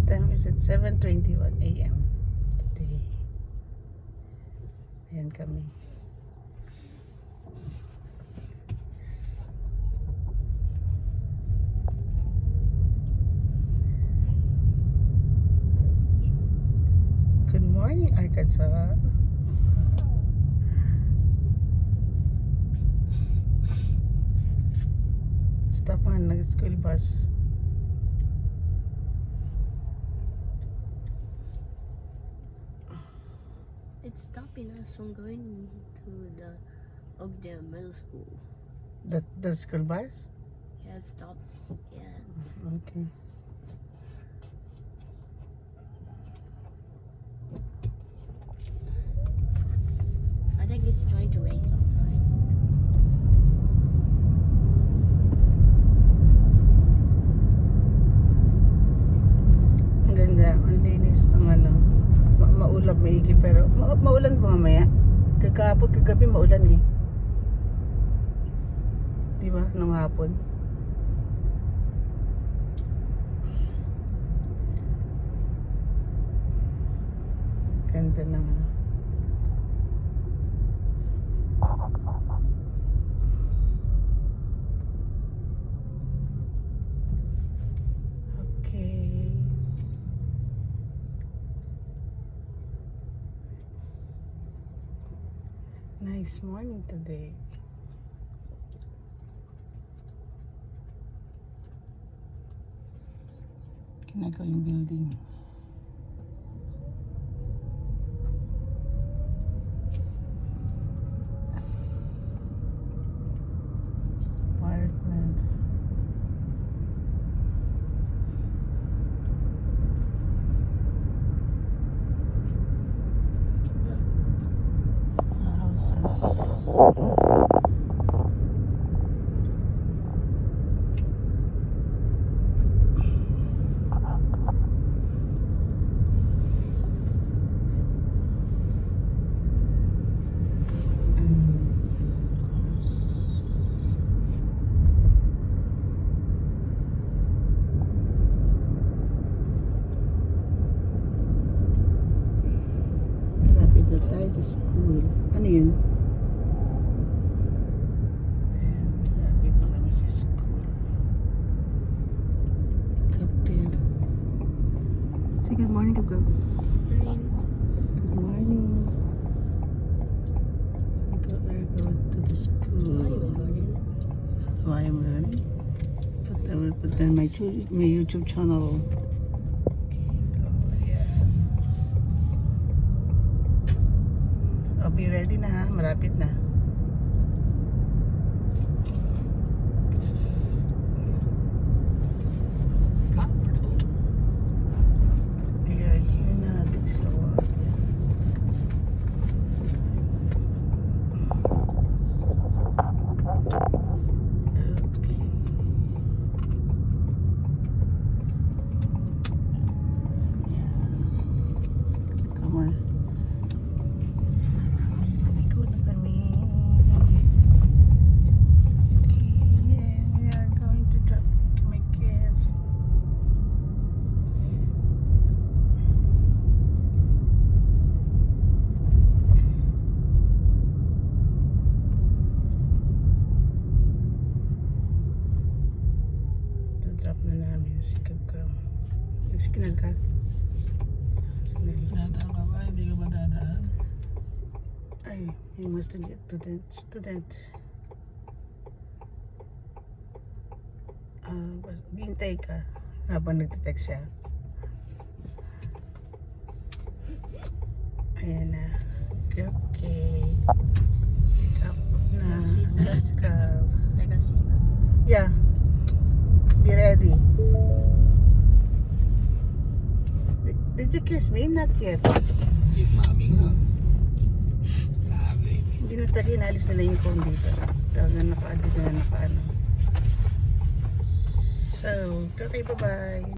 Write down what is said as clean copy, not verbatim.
time is it? 7:21 a.m. today. Ayan kami. Good morning, Arkansas. Stop on the school bus. It's stopping us from going to the Oakdale Middle School. The school bus? Yeah, it stopped. Yeah. Okay. I think it's trying to waste our time. Ang ganda, ang linis ng ano. Maulap, maigi, pero maulan pa mamaya. Kagapon, kagabi maulan eh. Di ba? Nung hapon. Ganda ng ano. Okay. Nice morning today. Kinagawing building. Apartment. Houses. Lapit na tayo sa school. Ano yun? Ayan, lapit na kami sa school. Kapil. Say good morning, Kapil. Good morning. We're going to the school. Why am I learning? I will put that in my YouTube channel. I'll be ready na ha, malapit na. We are here na, this water. Okay. Come on. Drop na namin si Kapkam. Nagsignal ka? Signal. Dadaan ka ba? Hindi ka ba dadaan? Ay, you must get to the student. Bintay ka habang nagte-text siya. Ayan na. Okay. Drop na. Kapkam. Yeah. Be ready. Did you kiss me? Not yet. Give mommy hug. Lovely. Hindi na tayo inalis nila yung phone dito. Talaga naka-ano. So, okay, bye-bye.